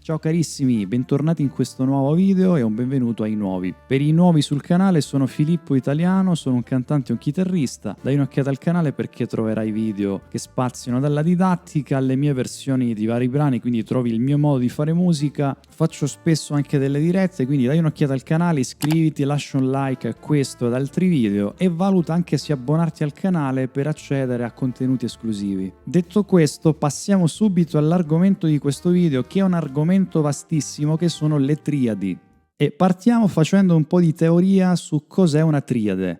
Ciao carissimi, bentornati in questo nuovo video e un benvenuto ai nuovi. Per i nuovi sul canale sono Filippo Italiano, sono un cantante e un chitarrista. Dai un'occhiata al canale perché troverai video che spaziano dalla didattica alle mie versioni di vari brani, quindi trovi il mio modo di fare musica. Faccio spesso anche delle dirette, quindi dai un'occhiata al canale, iscriviti, lascia un like a questo e ad altri video e valuta anche se abbonarti al canale per accedere a contenuti esclusivi. Detto questo, passiamo subito all'argomento di questo video, che è un argomento vastissimo, che sono le triadi. E partiamo facendo un po' di teoria su cos'è una triade.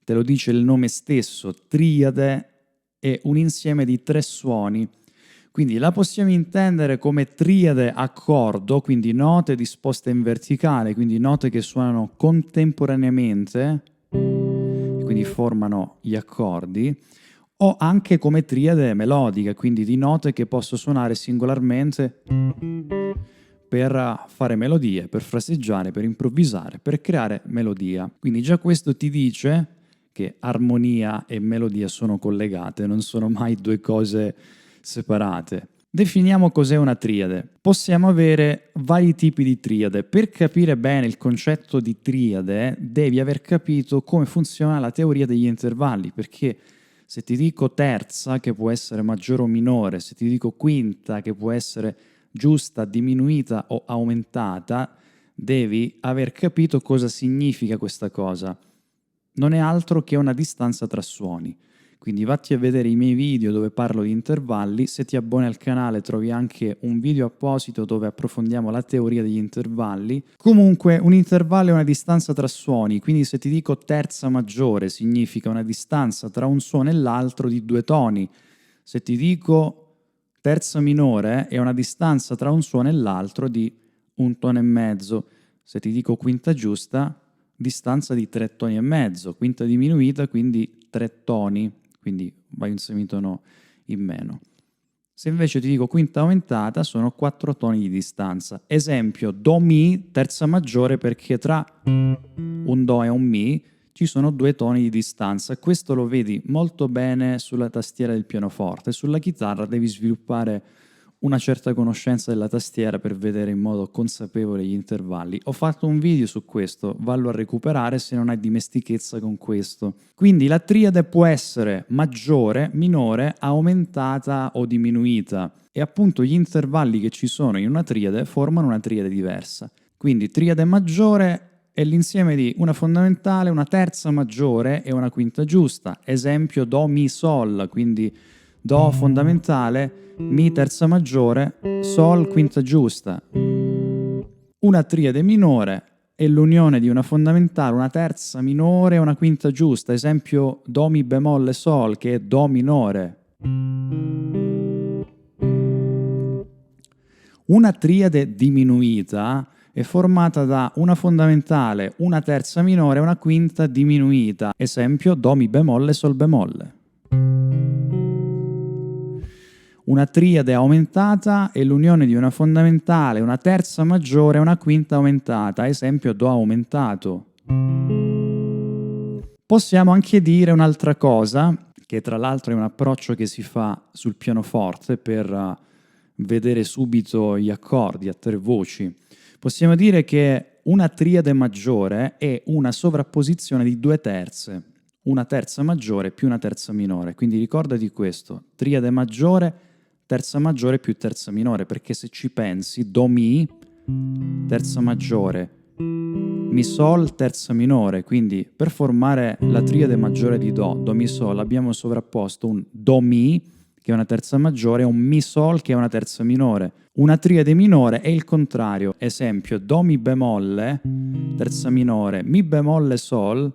Te lo dice il nome stesso, triade è un insieme di 3 suoni. Quindi la possiamo intendere come triade accordo, quindi note disposte in verticale, quindi note che suonano contemporaneamente, quindi formano gli accordi, o anche come triade melodica, quindi di note che posso suonare singolarmente per fare melodie, per fraseggiare, per improvvisare, per creare melodia. Quindi già questo ti dice che armonia e melodia sono collegate, non sono mai due cose separate. Definiamo cos'è una triade. Possiamo avere vari tipi di triade. Per capire bene il concetto di triade devi aver capito come funziona la teoria degli intervalli, perché se ti dico terza, che può essere maggiore o minore, se ti dico quinta, che può essere giusta, diminuita o aumentata, devi aver capito cosa significa questa cosa. Non è altro che una distanza tra suoni. Quindi vatti a vedere i miei video dove parlo di intervalli. Se ti abboni al canale trovi anche un video apposito dove approfondiamo la teoria degli intervalli. Comunque un intervallo è una distanza tra suoni, quindi se ti dico terza maggiore significa una distanza tra un suono e l'altro di 2 toni. Se ti dico terza minore è una distanza tra un suono e l'altro di 1 tono e mezzo. Se ti dico quinta giusta, distanza di 3 toni e mezzo. Quinta diminuita, quindi 3 toni, quindi vai un semitono in meno. Se invece ti dico quinta aumentata, sono 4 toni di distanza. Esempio, Do Mi, terza maggiore, perché tra un Do e un Mi ci sono 2 toni di distanza. Questo lo vedi molto bene sulla tastiera del pianoforte. Sulla chitarra devi sviluppare una certa conoscenza della tastiera per vedere in modo consapevole gli intervalli. Ho fatto un video su questo, vallo a recuperare se non hai dimestichezza con questo. Quindi la triade può essere maggiore, minore, aumentata o diminuita, e appunto gli intervalli che ci sono in una triade formano una triade diversa. Quindi triade maggiore è l'insieme di una fondamentale, una terza maggiore e una quinta giusta. Esempio Do, Mi, Sol, quindi Do fondamentale, Mi terza maggiore, Sol quinta giusta. Una triade minore è l'unione di una fondamentale, una terza minore e una quinta giusta. Esempio Do, Mi bemolle, Sol, che è Do minore. Una triade diminuita è formata da una fondamentale, una terza minore e una quinta diminuita. Esempio Do, Mi bemolle, Sol bemolle. Una triade aumentata è l'unione di una fondamentale, una terza maggiore e una quinta aumentata. Esempio Do aumentato. Possiamo anche dire un'altra cosa, che tra l'altro è un approccio che si fa sul pianoforte per vedere subito gli accordi a 3 voci. Possiamo dire che una triade maggiore è una sovrapposizione di 2 terze, una terza maggiore più una terza minore. Quindi ricordati questo, triade maggiore, terza maggiore più terza minore, perché se ci pensi, Do Mi, terza maggiore, Mi Sol, terza minore, quindi per formare la triade maggiore di Do, Do Mi Sol, abbiamo sovrapposto un Do Mi, che è una terza maggiore, e un Mi Sol, che è una terza minore. Una triade minore è il contrario, esempio Do Mi bemolle, terza minore, Mi bemolle Sol,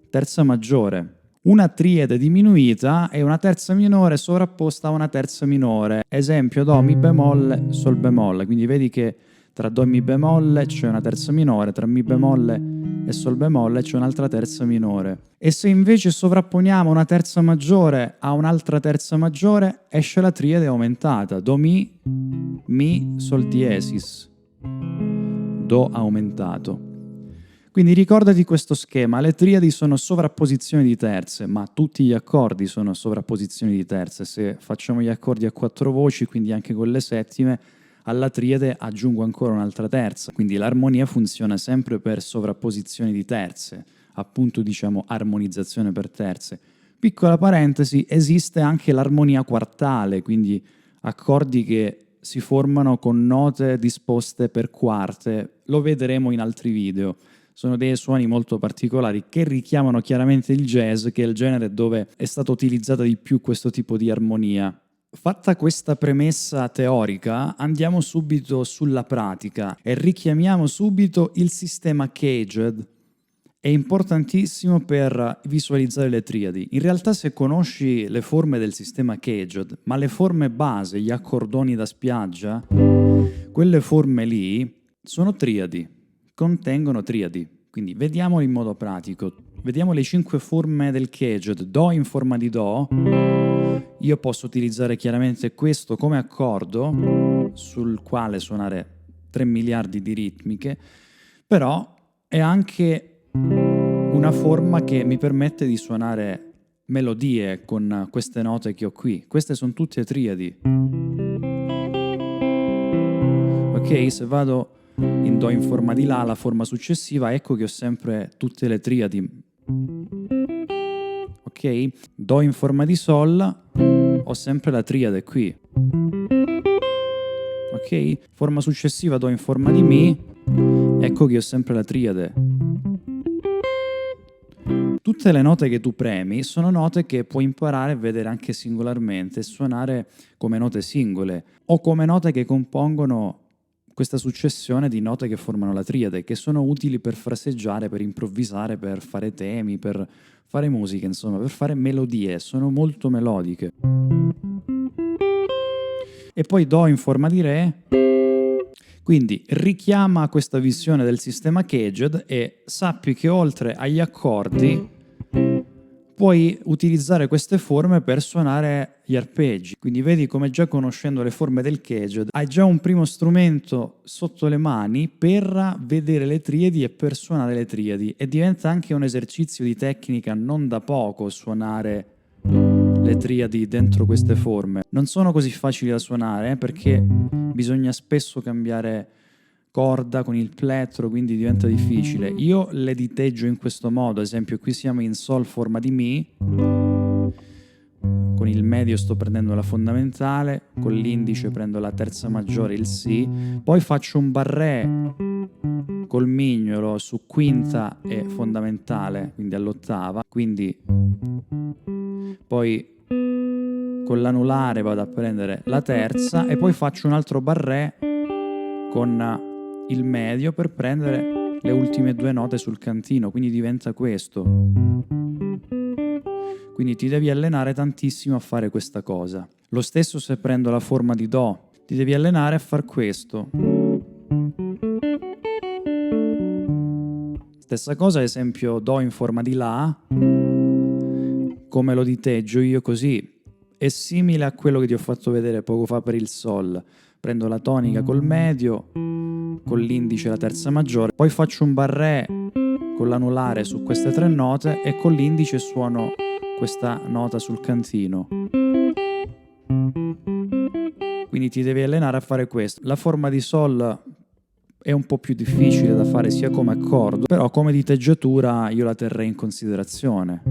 terza maggiore. Una triade diminuita è una terza minore sovrapposta a una terza minore. Esempio Do, Mi bemolle, Sol bemolle. Quindi vedi che tra Do e Mi bemolle c'è una terza minore, tra Mi bemolle e Sol bemolle c'è un'altra terza minore. E se invece sovrapponiamo una terza maggiore a un'altra terza maggiore, esce la triade aumentata. Do Mi, Mi, Sol diesis. Do aumentato. Quindi ricordati questo schema, le triadi sono sovrapposizioni di terze, ma tutti gli accordi sono sovrapposizioni di terze. Se facciamo gli accordi a 4 voci, quindi anche con le settime, alla triade aggiungo ancora un'altra terza, quindi l'armonia funziona sempre per sovrapposizioni di terze, appunto diciamo armonizzazione per terze. Piccola parentesi, esiste anche l'armonia quartale, quindi accordi che si formano con note disposte per quarte, lo vedremo in altri video. Sono dei suoni molto particolari che richiamano chiaramente il jazz, che è il genere dove è stata utilizzata di più questo tipo di armonia. Fatta questa premessa teorica, andiamo subito sulla pratica e richiamiamo subito il sistema Caged. È importantissimo per visualizzare le triadi. In realtà se conosci le forme del sistema Caged, ma le forme base, gli accordoni da spiaggia, quelle forme lì sono triadi, contengono triadi. Quindi vediamolo in modo pratico. Vediamo le 5 forme del Caged. Do in forma di Do. Io posso utilizzare chiaramente questo come accordo sul quale suonare 3 miliardi di ritmiche, però è anche una forma che mi permette di suonare melodie con queste note che ho qui. Queste sono tutte triadi. Ok, se vado in Do in forma di La, la forma successiva, ecco che ho sempre tutte le triadi. Ok? Do in forma di Sol, ho sempre la triade qui. Ok? Forma successiva Do in forma di Mi, ecco che ho sempre la triade. Tutte le note che tu premi sono note che puoi imparare a vedere anche singolarmente e suonare come note singole o come note che compongono questa successione di note che formano la triade, che sono utili per fraseggiare, per improvvisare, per fare temi, per fare musica, insomma, per fare melodie, sono molto melodiche. E poi Do in forma di Re, quindi richiama questa visione del sistema Caged e sappi che oltre agli accordi puoi utilizzare queste forme per suonare gli arpeggi. Quindi vedi come già conoscendo le forme del Caged hai già un primo strumento sotto le mani per vedere le triadi e per suonare le triadi, e diventa anche un esercizio di tecnica non da poco suonare le triadi dentro queste forme. Non sono così facili da suonare perché bisogna spesso cambiare corda con il plettro, quindi diventa difficile. Io le diteggio in questo modo, ad esempio qui siamo in Sol forma di Mi, con il medio sto prendendo la fondamentale, con l'indice prendo la terza maggiore, il Si, poi faccio un barré col mignolo su quinta e fondamentale, quindi all'ottava, quindi poi con l'anulare vado a prendere la terza e poi faccio un altro barré con il medio per prendere le ultime 2 note sul cantino, quindi diventa questo. Quindi ti devi allenare tantissimo a fare questa cosa. Lo stesso se prendo la forma di Do, ti devi allenare a far questo. Stessa cosa, ad esempio, Do in forma di La, come lo diteggio io così, è simile a quello che ti ho fatto vedere poco fa per il Sol. Prendo la tonica col medio, con l'indice la terza maggiore, poi faccio un barré con l'anulare su queste 3 note e con l'indice suono questa nota sul cantino. Quindi ti devi allenare a fare questo. La forma di Sol è un po' più difficile da fare sia come accordo, però come diteggiatura io la terrei in considerazione.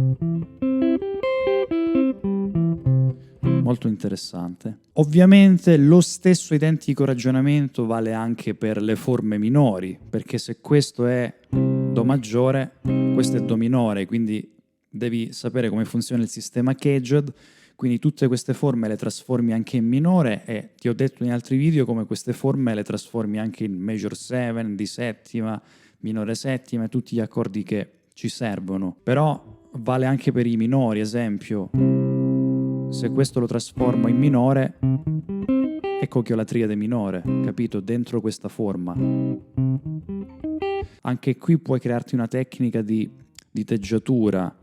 Molto interessante. Ovviamente lo stesso identico ragionamento vale anche per le forme minori, perché se questo è Do maggiore, questo è Do minore, quindi devi sapere come funziona il sistema Caged, quindi tutte queste forme le trasformi anche in minore e ti ho detto in altri video come queste forme le trasformi anche in major 7, di settima, minore settima e tutti gli accordi che ci servono. Però vale anche per i minori, esempio, se questo lo trasformo in minore, ecco che ho la triade minore, capito? Dentro questa forma. Anche qui puoi crearti una tecnica di diteggiatura.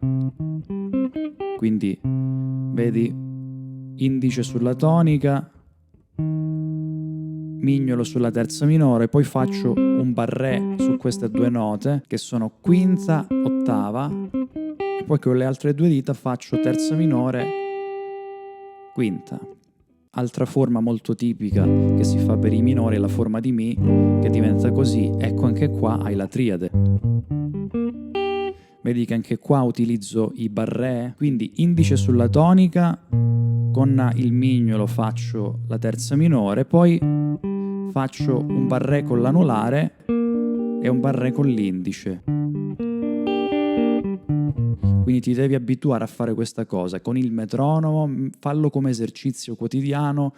Quindi, vedi, indice sulla tonica, mignolo sulla terza minore, poi faccio un barré su queste 2 note, che sono quinta, ottava, e poi con le altre 2 dita faccio terza minore, quinta. Altra forma molto tipica che si fa per i minori è la forma di Mi, che diventa così. Ecco, anche qua hai la triade. Vedi che anche qua utilizzo i barré, quindi indice sulla tonica, con il mignolo faccio la terza minore, poi faccio un barré con l'anulare e un barré con l'indice. Quindi ti devi abituare a fare questa cosa con il metronomo, fallo come esercizio quotidiano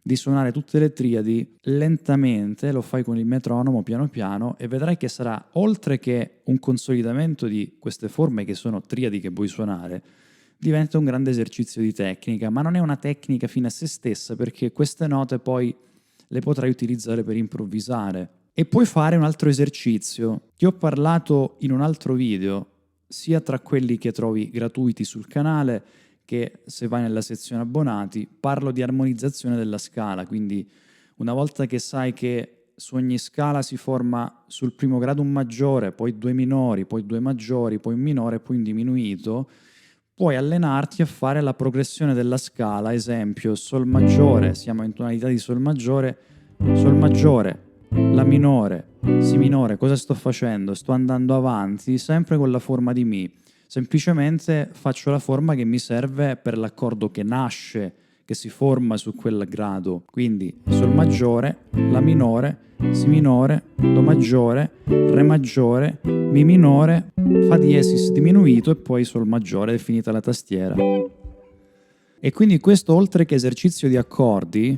di suonare tutte le triadi lentamente, lo fai con il metronomo piano piano e vedrai che sarà, oltre che un consolidamento di queste forme che sono triadi che vuoi suonare, diventa un grande esercizio di tecnica, ma non è una tecnica fine a se stessa, perché queste note poi le potrai utilizzare per improvvisare. E puoi fare un altro esercizio. Ti ho parlato in un altro video, sia tra quelli che trovi gratuiti sul canale, che se vai nella sezione abbonati, parlo di armonizzazione della scala, quindi una volta che sai che su ogni scala si forma sul primo grado un maggiore, poi due minori, poi due maggiori, poi un minore, poi un diminuito, puoi allenarti a fare la progressione della scala, esempio Sol maggiore, siamo in tonalità di Sol maggiore, La minore, Si minore, cosa sto facendo? Sto andando avanti sempre con la forma di Mi. Semplicemente faccio la forma che mi serve per l'accordo che nasce, che si forma su quel grado. Quindi Sol maggiore, La minore, Si minore, Do maggiore, Re maggiore, Mi minore, Fa diesis diminuito e poi Sol maggiore, è finita la tastiera. E quindi questo, oltre che esercizio di accordi,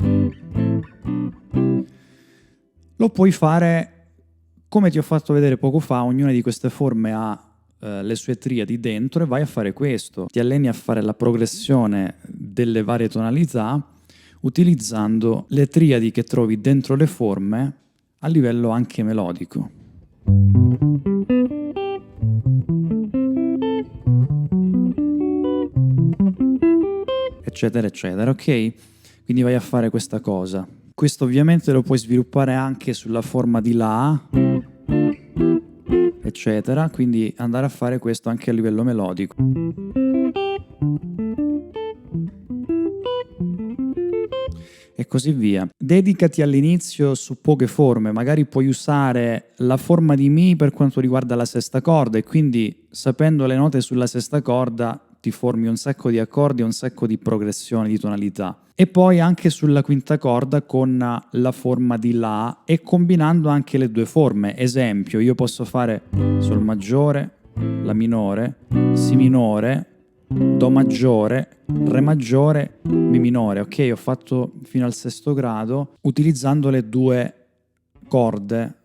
lo puoi fare come ti ho fatto vedere poco fa. Ognuna di queste forme ha le sue triadi dentro e vai a fare questo. Ti alleni a fare la progressione delle varie tonalità utilizzando le triadi che trovi dentro le forme a livello anche melodico. Eccetera, eccetera, ok? Quindi vai a fare questa cosa. Questo ovviamente lo puoi sviluppare anche sulla forma di La, eccetera, quindi andare a fare questo anche a livello melodico. E così via. Dedicati all'inizio su poche forme, magari puoi usare la forma di Mi per quanto riguarda la sesta corda e quindi sapendo le note sulla sesta corda ti formi un sacco di accordi e un sacco di progressioni di tonalità. E poi anche sulla quinta corda con la forma di La e combinando anche le due forme. Esempio, io posso fare Sol maggiore, La minore, Si minore, Do maggiore, Re maggiore, Mi minore. Ok, ho fatto fino al sesto grado utilizzando le due corde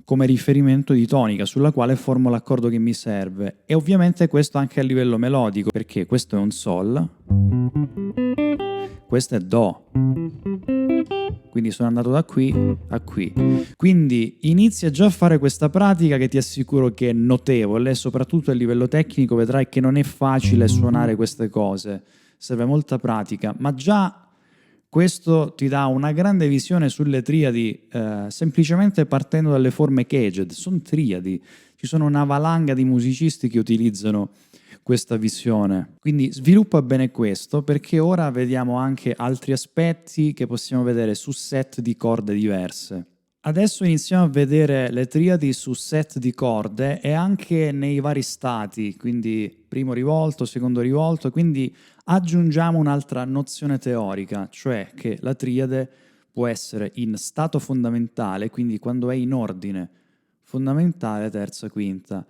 come riferimento di tonica sulla quale formo l'accordo che mi serve. E ovviamente questo anche a livello melodico, perché questo è un Sol, questo è Do, quindi sono andato da qui a qui. Quindi inizia già a fare questa pratica che ti assicuro che è notevole e soprattutto a livello tecnico vedrai che non è facile suonare queste cose, serve molta pratica, ma già questo ti dà una grande visione sulle triadi, semplicemente partendo dalle forme caged. Sono triadi, ci sono una valanga di musicisti che utilizzano questa visione. Quindi sviluppa bene questo, perché ora vediamo anche altri aspetti che possiamo vedere su set di corde diverse. Adesso iniziamo a vedere le triadi su set di corde e anche nei vari stati, quindi primo rivolto, secondo rivolto, quindi aggiungiamo un'altra nozione teorica, cioè che la triade può essere in stato fondamentale, quindi quando è in ordine fondamentale, terza, quinta.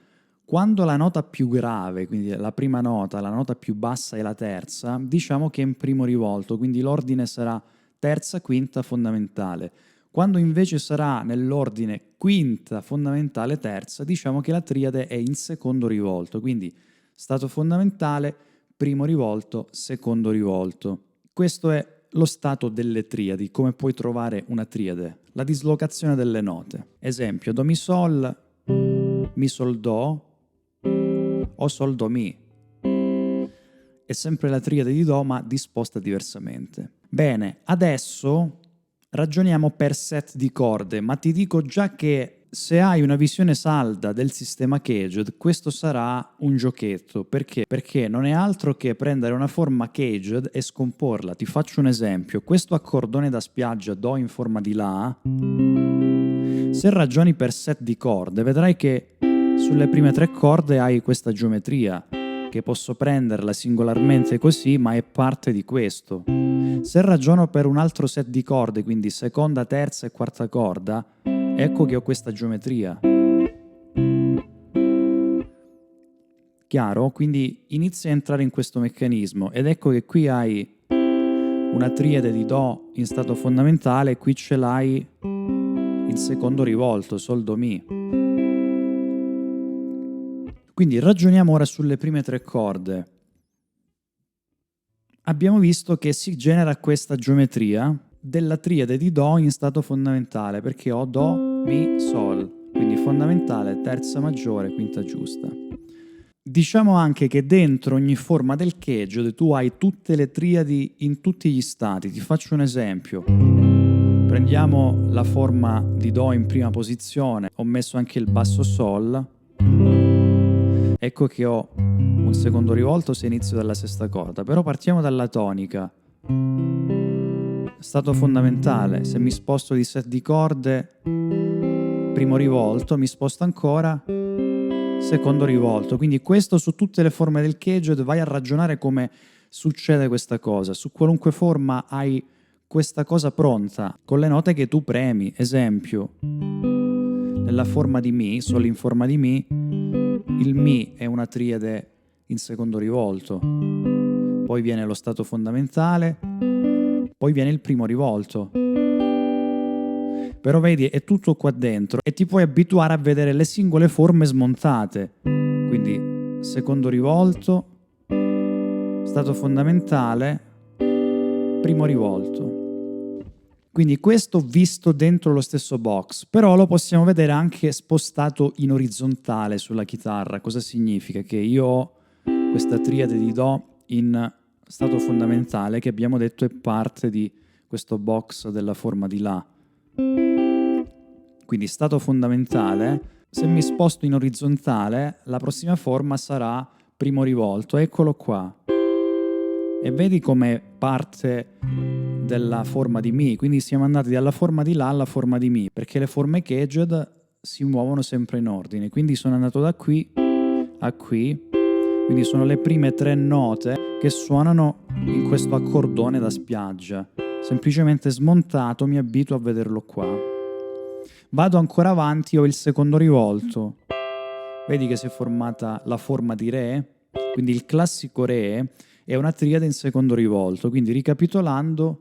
Quando la nota più grave, quindi la prima nota, la nota più bassa è la terza, diciamo che è in primo rivolto, quindi l'ordine sarà terza, quinta, fondamentale. Quando invece sarà nell'ordine quinta, fondamentale, terza, diciamo che la triade è in secondo rivolto, quindi stato fondamentale, primo rivolto, secondo rivolto. Questo è lo stato delle triadi, come puoi trovare una triade, la dislocazione delle note. Esempio, Do Mi Sol, Mi Sol Do o Sol Do Mi. È sempre la triade di Do ma disposta diversamente. Bene, adesso ragioniamo per set di corde, ma ti dico già che Se hai una visione salda del sistema caged, questo sarà un giochetto. Perché? Perché non è altro che prendere una forma caged e scomporla. Ti faccio un esempio. Questo accordone da spiaggia Do in forma di La, se ragioni per set di corde, vedrai che sulle prime 3 corde hai questa geometria, che posso prenderla singolarmente così, ma è parte di questo. Se ragiono per un altro set di corde, quindi seconda, terza e quarta corda, ecco che ho questa geometria. Chiaro? Quindi inizia a entrare in questo meccanismo ed ecco che qui hai una triade di Do in stato fondamentale e qui ce l'hai in secondo rivolto, Sol Do Mi. Quindi ragioniamo ora sulle prime 3 corde. Abbiamo visto che si genera questa geometria della triade di Do in stato fondamentale, perché ho Do, Mi, Sol, quindi fondamentale, terza maggiore, quinta giusta. Diciamo anche che dentro ogni forma del caged tu hai tutte le triadi in tutti gli stati. Ti faccio un esempio. Prendiamo la forma di Do in prima posizione, ho messo anche il basso Sol. Ecco che ho un secondo rivolto se inizio dalla sesta corda, però partiamo dalla tonica. Stato fondamentale, se mi sposto di set di corde, primo rivolto, mi sposto ancora, secondo rivolto. Quindi questo su tutte le forme del caged, vai a ragionare come succede questa cosa. Su qualunque forma hai questa cosa pronta, con le note che tu premi. Esempio, nella forma di Mi, Sol in forma di Mi, il Mi è una triade in secondo rivolto, poi viene lo stato fondamentale, poi viene il primo rivolto. Però vedi, è tutto qua dentro e ti puoi abituare a vedere le singole forme smontate. Quindi secondo rivolto, stato fondamentale, primo rivolto. Quindi questo visto dentro lo stesso box, però lo possiamo vedere anche spostato in orizzontale sulla chitarra. Cosa significa? Che io ho questa triade di Do in stato fondamentale che abbiamo detto è parte di questo box della forma di La. Quindi stato fondamentale, se mi sposto in orizzontale la prossima forma sarà primo rivolto, eccolo qua. E vedi come parte della forma di Mi, quindi siamo andati dalla forma di La alla forma di Mi, perché le forme caged si muovono sempre in ordine, quindi sono andato da qui a qui, quindi sono le prime 3 note che suonano in questo accordone da spiaggia. Semplicemente smontato mi abituo a vederlo qua. Vado ancora avanti, ho il secondo rivolto, vedi che si è formata la forma di Re, quindi il classico Re è una triade in secondo rivolto, quindi ricapitolando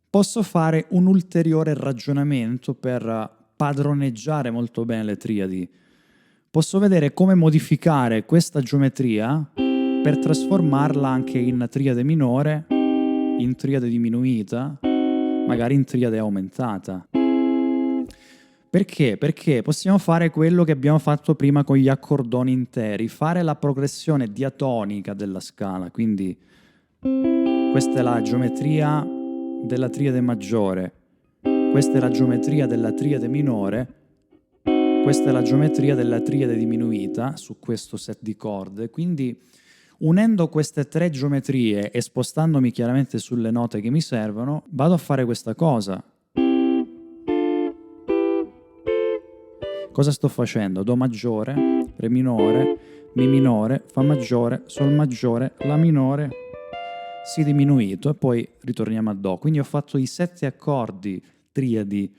posso fare un ulteriore ragionamento per padroneggiare molto bene le triadi. Posso vedere come modificare questa geometria per trasformarla anche in triade minore, in triade diminuita, magari in triade aumentata. Perché? Perché possiamo fare quello che abbiamo fatto prima con gli accordoni interi, fare la progressione diatonica della scala, quindi questa è la geometria della triade maggiore, questa è la geometria della triade minore, questa è la geometria della triade diminuita su questo set di corde, quindi unendo queste 3 geometrie e spostandomi chiaramente sulle note che mi servono, vado a fare questa cosa. Cosa sto facendo? Do maggiore, Re minore, Mi minore, Fa maggiore, Sol maggiore, La minore, Si diminuito e poi ritorniamo a Do. Quindi ho fatto i 7 accordi triadi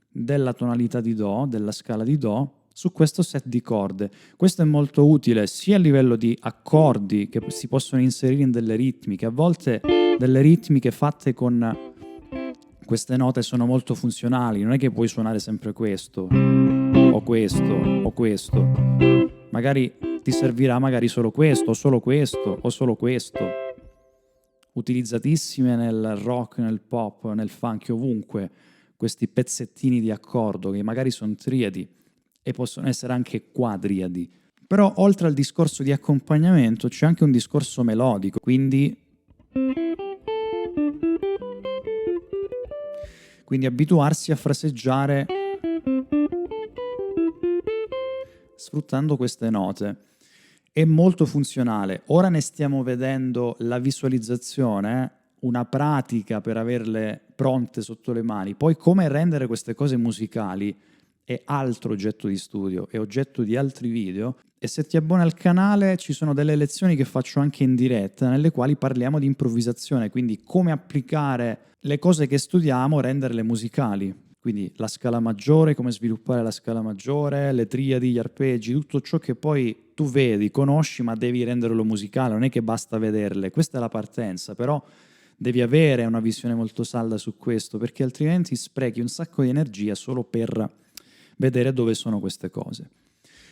della tonalità di Do, della scala di Do, su questo set di corde. Questo è molto utile sia a livello di accordi che si possono inserire in delle ritmiche. A volte delle ritmiche fatte con queste note sono molto funzionali, non è che puoi suonare sempre questo, o questo, o questo. Magari ti servirà magari solo questo, o solo questo, o solo questo. Utilizzatissime nel rock, nel pop, nel funk, ovunque, questi pezzettini di accordo che magari sono triadi e possono essere anche quadriadi. Però oltre al discorso di accompagnamento c'è anche un discorso melodico, quindi Quindi abituarsi a fraseggiare sfruttando queste note. È molto funzionale. Ora ne stiamo vedendo la visualizzazione, una pratica per averle pronte sotto le mani. Poi come rendere queste cose musicali è altro oggetto di studio, è oggetto di altri video. E se ti abboni al canale ci sono delle lezioni che faccio anche in diretta, nelle quali parliamo di improvvisazione, quindi come applicare le cose che studiamo, renderle musicali. Quindi la scala maggiore, come sviluppare la scala maggiore, le triadi, gli arpeggi, tutto ciò che poi tu vedi, conosci, ma devi renderlo musicale, non è che basta vederle. Questa è la partenza, però devi avere una visione molto salda su questo, perché altrimenti sprechi un sacco di energia solo per vedere dove sono queste cose.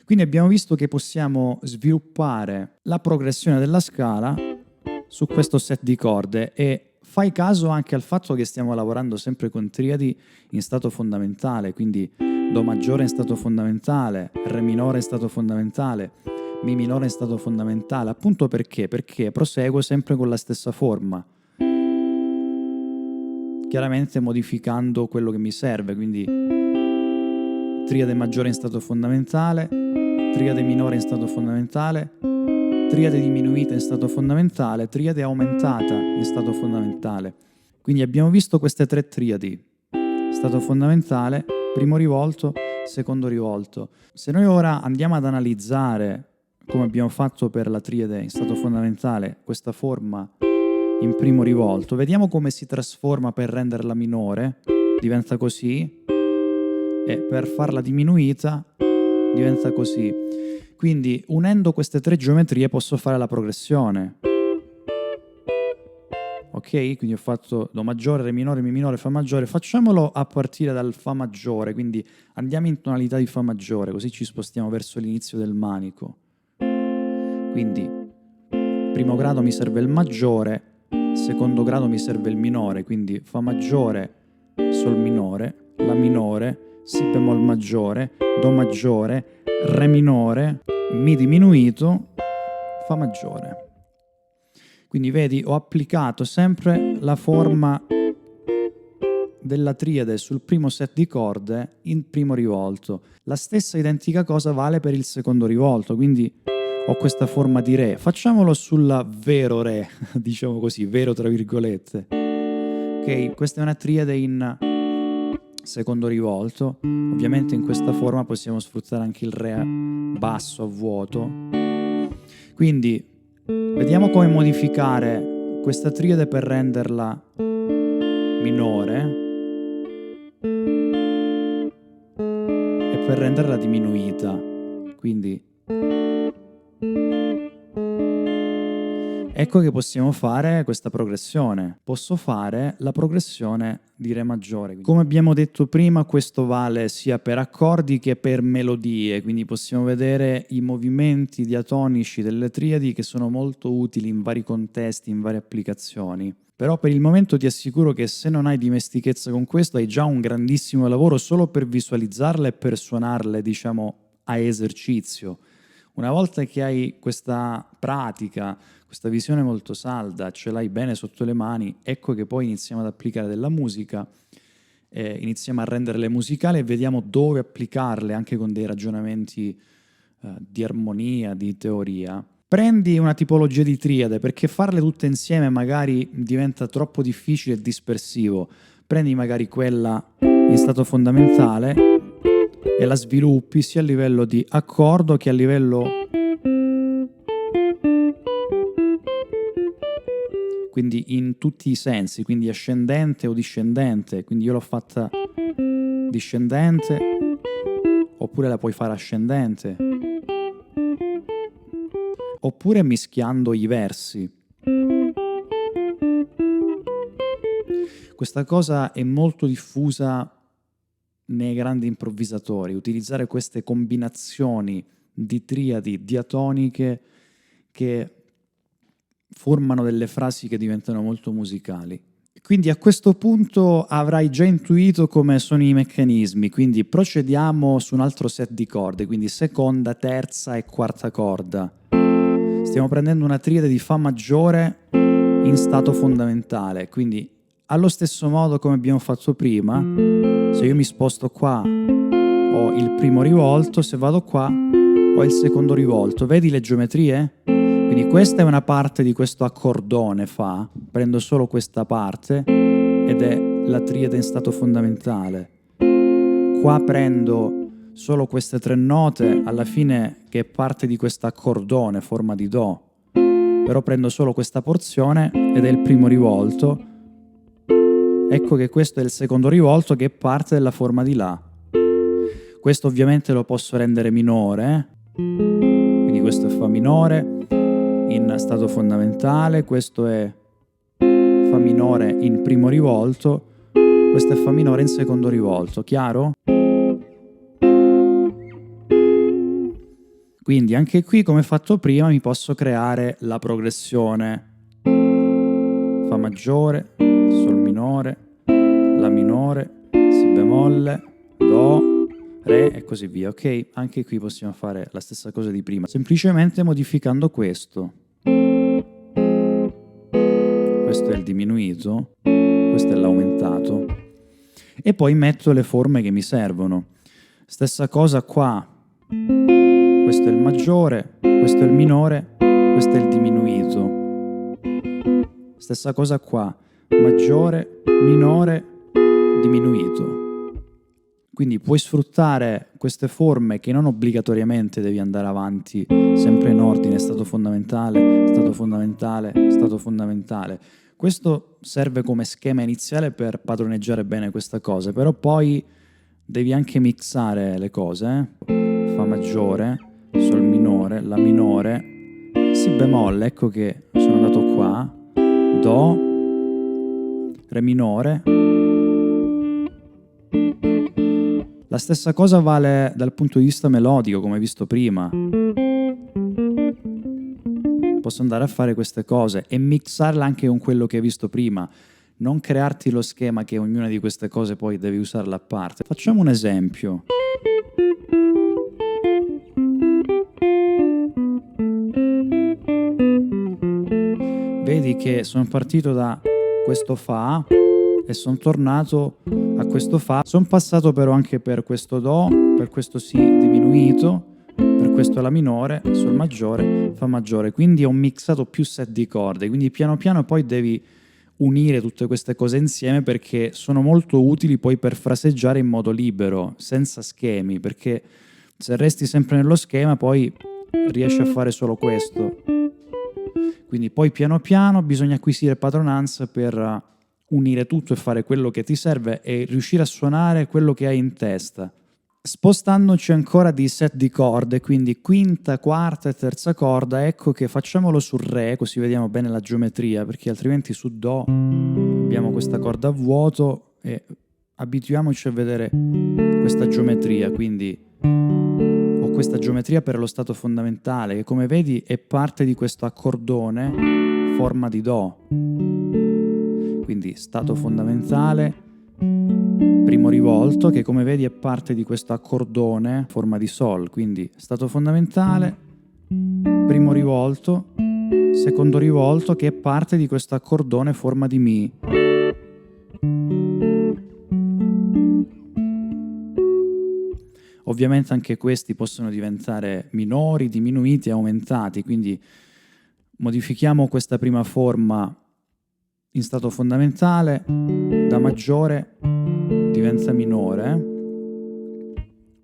Quindi abbiamo visto che possiamo sviluppare la progressione della scala su questo set di corde e fai caso anche al fatto che stiamo lavorando sempre con triadi in stato fondamentale, quindi Do maggiore in stato fondamentale, Re minore in stato fondamentale, Mi minore in stato fondamentale, appunto perché? Perché proseguo sempre con la stessa forma, chiaramente modificando quello che mi serve, quindi triade maggiore in stato fondamentale, triade minore in stato fondamentale, triade diminuita in stato fondamentale, triade aumentata in stato fondamentale. Quindi abbiamo visto queste tre triadi: stato fondamentale, primo rivolto, secondo rivolto. Se noi ora andiamo ad analizzare, come abbiamo fatto per la triade in stato fondamentale, questa forma in primo rivolto, vediamo come si trasforma per renderla minore, diventa così, e per farla diminuita diventa così. Quindi unendo queste tre geometrie posso fare la progressione. Ok? Quindi ho fatto Do maggiore, Re minore, Mi minore, Fa maggiore. Facciamolo a partire dal Fa maggiore, quindi andiamo in tonalità di Fa maggiore, così ci spostiamo verso l'inizio del manico. Quindi primo grado mi serve il maggiore, secondo grado mi serve il minore, quindi Fa maggiore, Sol minore, La minore, Si bemoll maggiore, Do maggiore, Re minore, Mi diminuito, Fa maggiore. Quindi vedi, ho applicato sempre la forma della triade sul primo set di corde in primo rivolto. La stessa identica cosa vale per il secondo rivolto, quindi ho questa forma di Re. Facciamolo sulla vero Re, diciamo così, vero tra virgolette. Ok, questa è una triade in secondo rivolto. Ovviamente in questa forma possiamo sfruttare anche il Re basso a vuoto. Quindi vediamo come modificare questa triade per renderla minore e per renderla diminuita. Quindi ecco che possiamo fare questa progressione. Posso fare la progressione di Re maggiore. Come abbiamo detto prima, questo vale sia per accordi che per melodie, quindi possiamo vedere i movimenti diatonici delle triadi che sono molto utili in vari contesti, in varie applicazioni. Però per il momento ti assicuro che se non hai dimestichezza con questo hai già un grandissimo lavoro solo per visualizzarle e per suonarle, diciamo, a esercizio. Una volta che hai questa pratica, questa visione molto salda, ce l'hai bene sotto le mani, ecco che poi iniziamo ad applicare della musica, iniziamo a renderle musicali e vediamo dove applicarle anche con dei ragionamenti di armonia, di teoria. Prendi una tipologia di triade, perché farle tutte insieme magari diventa troppo difficile e dispersivo. Prendi magari quella in stato fondamentale e la sviluppi sia a livello di accordo che a livello quindi in tutti i sensi, quindi ascendente o discendente. Quindi io l'ho fatta discendente oppure la puoi fare ascendente oppure mischiando i versi. Questa cosa è molto diffusa nei grandi improvvisatori, utilizzare queste combinazioni di triadi diatoniche che formano delle frasi che diventano molto musicali. Quindi a questo punto avrai già intuito come sono i meccanismi, quindi procediamo su un altro set di corde, quindi seconda, terza e quarta corda. Stiamo prendendo una triade di Fa maggiore in stato fondamentale, quindi Allo stesso modo come abbiamo fatto prima, se io mi sposto qua ho il primo rivolto, se vado qua ho il secondo rivolto. Vedi le geometrie? Quindi questa è una parte di questo accordone Fa, prendo solo questa parte ed è la triade in stato fondamentale. Qua prendo solo queste 3 note, alla fine che è parte di questo accordone, forma di Do, però prendo solo questa porzione ed è il primo rivolto. Ecco che questo è il secondo rivolto che è parte della forma di La. Questo ovviamente lo posso rendere minore, quindi questo è Fa minore in stato fondamentale, questo è Fa minore in primo rivolto, questo è Fa minore in secondo rivolto, chiaro? Quindi anche qui, come fatto prima, mi posso creare la progressione Fa maggiore, Sol minore, La minore, Si bemolle, Do, Re e così via, ok? Anche qui possiamo fare la stessa cosa di prima, semplicemente modificando questo. Questo è il diminuito, questo è l'aumentato. E poi metto le forme che mi servono. Stessa cosa qua. Questo è il maggiore, questo è il minore, questo è il diminuito. Stessa cosa qua, maggiore, minore, diminuito. Quindi puoi sfruttare queste forme che non obbligatoriamente devi andare avanti sempre in ordine, stato fondamentale, stato fondamentale, stato fondamentale. Questo serve come schema iniziale per padroneggiare bene questa cosa, però poi devi anche mixare le cose, Fa maggiore, Sol minore, La minore, Si bemolle, ecco che sono andato qua, Do, Re minore. La stessa cosa vale dal punto di vista melodico, come visto prima. Posso andare a fare queste cose e mixarle anche con quello che hai visto prima. Non crearti lo schema che ognuna di queste cose poi devi usarla a parte. Facciamo un esempio. Vedi che sono partito da questo Fa e sono tornato a questo Fa. Sono passato però anche per questo Do, per questo Si diminuito, per questo La minore, Sol maggiore, Fa maggiore. Quindi ho mixato più set di corde. Quindi piano piano poi devi unire tutte queste cose insieme perché sono molto utili poi per fraseggiare in modo libero, senza schemi, perché se resti sempre nello schema poi riesci a fare solo questo. Quindi poi piano piano bisogna acquisire padronanza per unire tutto e fare quello che ti serve e riuscire a suonare quello che hai in testa. Spostandoci ancora di set di corde, quindi quinta, quarta e terza corda, ecco che facciamolo su Re, così vediamo bene la geometria, perché altrimenti su Do abbiamo questa corda a vuoto e abituiamoci a vedere questa geometria, quindi ho questa geometria per lo stato fondamentale, che come vedi è parte di questo accordone forma di Do. Quindi stato fondamentale, primo rivolto, che come vedi è parte di questo accordone forma di Sol, quindi stato fondamentale, primo rivolto, secondo rivolto che è parte di questo accordone forma di Mi. Ovviamente anche questi possono diventare minori, diminuiti, aumentati, quindi modifichiamo questa prima forma in stato fondamentale, da maggiore diventa minore,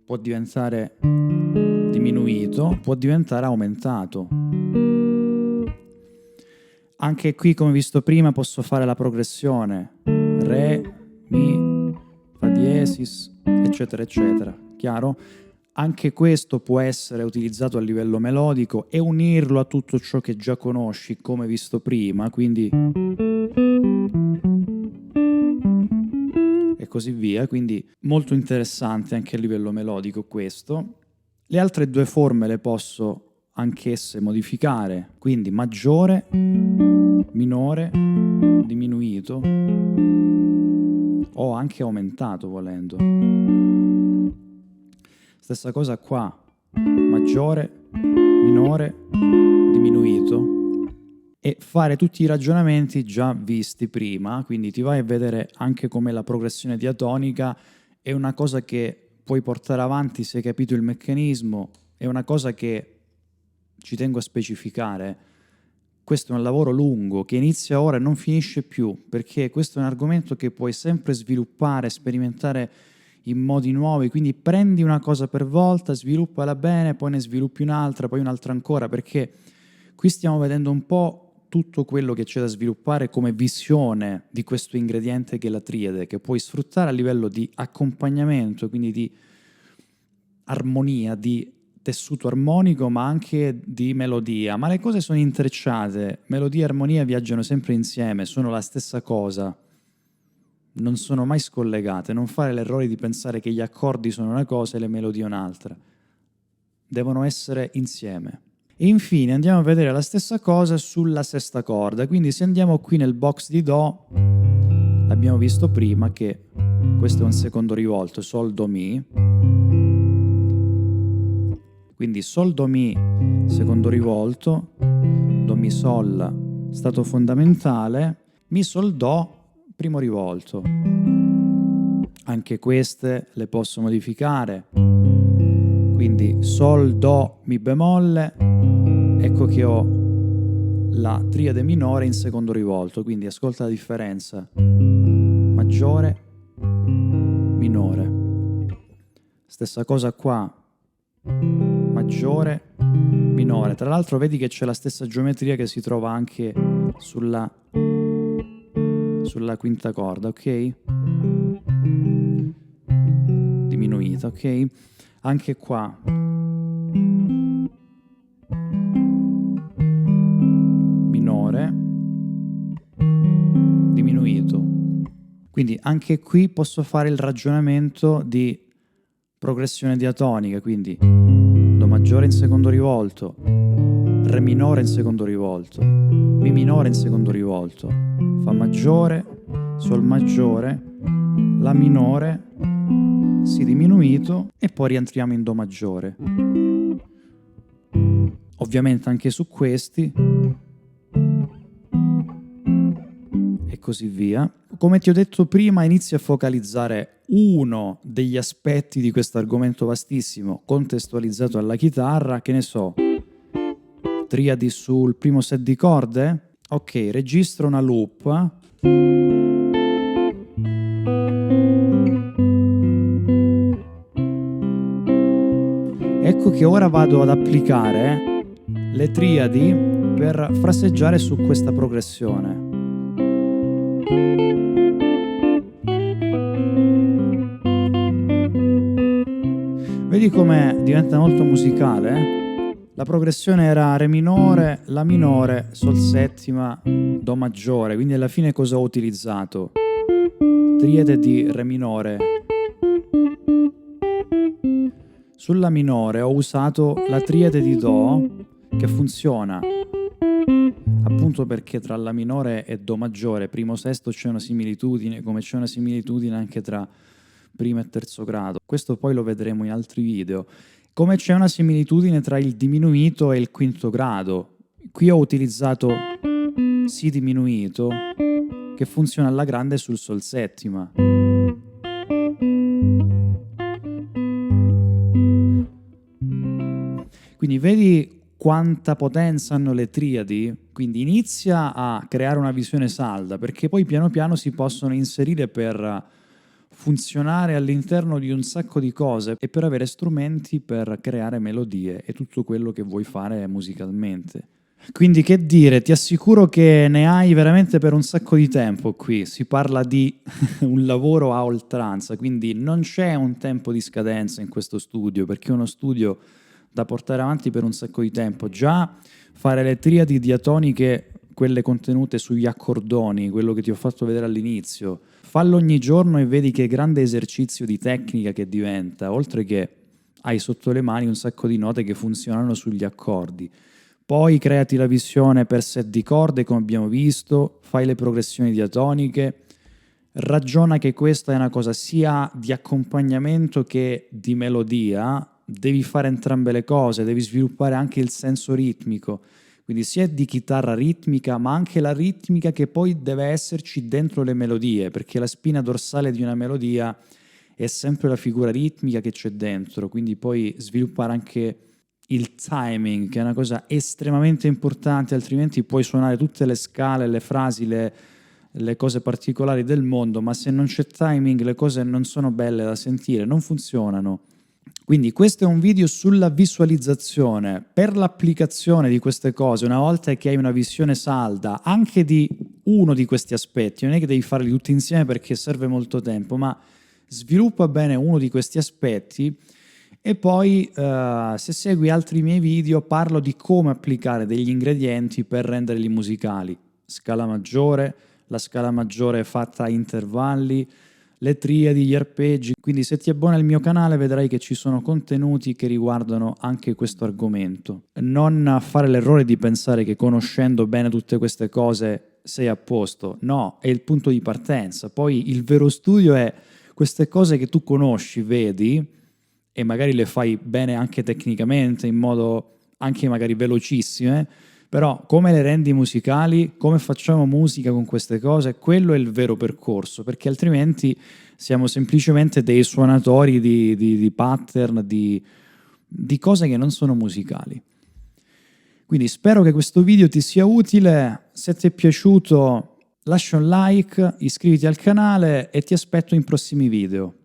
può diventare diminuito, può diventare aumentato. Anche qui, come visto prima, posso fare la progressione Re, Mi, Fa diesis, eccetera, eccetera. Chiaro? Anche questo può essere utilizzato a livello melodico e unirlo a tutto ciò che già conosci, come visto prima, quindi e così via, quindi molto interessante anche a livello melodico questo. Le altre due forme le posso anch'esse modificare, quindi maggiore, minore, diminuito o anche aumentato volendo. Stessa cosa qua, maggiore, minore, diminuito. e fare tutti i ragionamenti già visti prima, quindi ti vai a vedere anche come la progressione diatonica è una cosa che puoi portare avanti se hai capito il meccanismo, è una cosa che ci tengo a specificare. Questo è un lavoro lungo che inizia ora e non finisce più, perché questo è un argomento che puoi sempre sviluppare, sperimentare in modi nuovi, quindi prendi una cosa per volta, sviluppala bene, poi ne sviluppi un'altra, poi un'altra ancora, perché qui stiamo vedendo un po' tutto quello che c'è da sviluppare come visione di questo ingrediente che è la triade, che puoi sfruttare a livello di accompagnamento, quindi di armonia, di tessuto armonico, ma anche di melodia. Ma le cose sono intrecciate, melodia e armonia viaggiano sempre insieme, sono la stessa cosa, non sono mai scollegate. Non fare l'errore di pensare che gli accordi sono una cosa e le melodie un'altra, devono essere insieme. E infine andiamo a vedere la stessa cosa sulla sesta corda, quindi se andiamo qui nel box di Do, abbiamo visto prima che questo è un secondo rivolto, Sol, Do, Mi, quindi Sol, Do, Mi, secondo rivolto, Do, Mi, Sol, stato fondamentale, Mi, Sol, Do, primo rivolto. Anche queste le posso modificare, quindi Sol, Do, Mi bemolle, ecco che ho la triade minore in secondo rivolto, quindi ascolta la differenza, maggiore, minore. Stessa cosa qua, maggiore, minore. Tra l'altro vedi che c'è la stessa geometria che si trova anche sulla quinta corda, ok? Diminuita, ok? Anche qua. Minore, diminuito. Quindi anche qui posso fare il ragionamento di progressione diatonica, quindi Do maggiore in secondo rivolto, Re minore in secondo rivolto, Mi minore in secondo rivolto, Fa maggiore, Sol maggiore, La minore, Si diminuito e poi rientriamo in Do maggiore. Ovviamente anche su questi e così via. Come ti ho detto prima, inizio a focalizzare uno degli aspetti di questo argomento vastissimo, contestualizzato alla chitarra, che ne so, triadi sul primo set di corde? Ok, registro una loop. Ecco che ora vado ad applicare le triadi per fraseggiare su questa progressione. Vedi come diventa molto musicale? La progressione era Re minore, La minore, Sol settima, Do maggiore, quindi alla fine cosa ho utilizzato? Triade di Re minore. Sulla minore ho usato la triade di Do, che funziona appunto perché tra La minore e Do maggiore, primo sesto, c'è una similitudine, come c'è una similitudine anche tra primo e terzo grado. Questo poi lo vedremo in altri video. Come c'è una similitudine tra il diminuito e il quinto grado. Qui ho utilizzato Si diminuito, che funziona alla grande sul Sol settima. Quindi vedi quanta potenza hanno le triadi? Quindi inizia a creare una visione salda, perché poi piano piano si possono inserire per funzionare all'interno di un sacco di cose e per avere strumenti per creare melodie e tutto quello che vuoi fare musicalmente. Quindi che dire, ti assicuro che ne hai veramente per un sacco di tempo qui, si parla di un lavoro a oltranza, quindi non c'è un tempo di scadenza in questo studio, perché è uno studio da portare avanti per un sacco di tempo. Già fare le triadi diatoniche, quelle contenute sugli accordoni, quello che ti ho fatto vedere all'inizio, fallo ogni giorno e vedi che grande esercizio di tecnica che diventa, oltre che hai sotto le mani un sacco di note che funzionano sugli accordi. Poi creati la visione per set di corde, come abbiamo visto, fai le progressioni diatoniche, ragiona che questa è una cosa sia di accompagnamento che di melodia, devi fare entrambe le cose, devi sviluppare anche il senso ritmico. quindi sia di chitarra ritmica, ma anche la ritmica che poi deve esserci dentro le melodie, perché la spina dorsale di una melodia è sempre la figura ritmica che c'è dentro, quindi poi sviluppare anche il timing, che è una cosa estremamente importante, altrimenti puoi suonare tutte le scale, le frasi, le cose particolari del mondo, ma se non c'è timing le cose non sono belle da sentire, non funzionano. Quindi questo è un video sulla visualizzazione. Per l'applicazione di queste cose, una volta che hai una visione salda anche di uno di questi aspetti, non è che devi farli tutti insieme perché serve molto tempo, ma sviluppa bene uno di questi aspetti e poi se segui altri miei video parlo di come applicare degli ingredienti per renderli musicali. Scala maggiore, la scala maggiore è fatta a intervalli, le triadi, gli arpeggi, quindi se ti abboni al mio canale vedrai che ci sono contenuti che riguardano anche questo argomento. Non fare l'errore di pensare che conoscendo bene tutte queste cose sei a posto, no, è il punto di partenza. Poi il vero studio è queste cose che tu conosci, vedi, e magari le fai bene anche tecnicamente, in modo anche magari velocissime, però come le rendi musicali, come facciamo musica con queste cose, quello è il vero percorso, perché altrimenti siamo semplicemente dei suonatori di pattern, di cose che non sono musicali. Quindi spero che questo video ti sia utile, se ti è piaciuto lascia un like, iscriviti al canale e ti aspetto in prossimi video.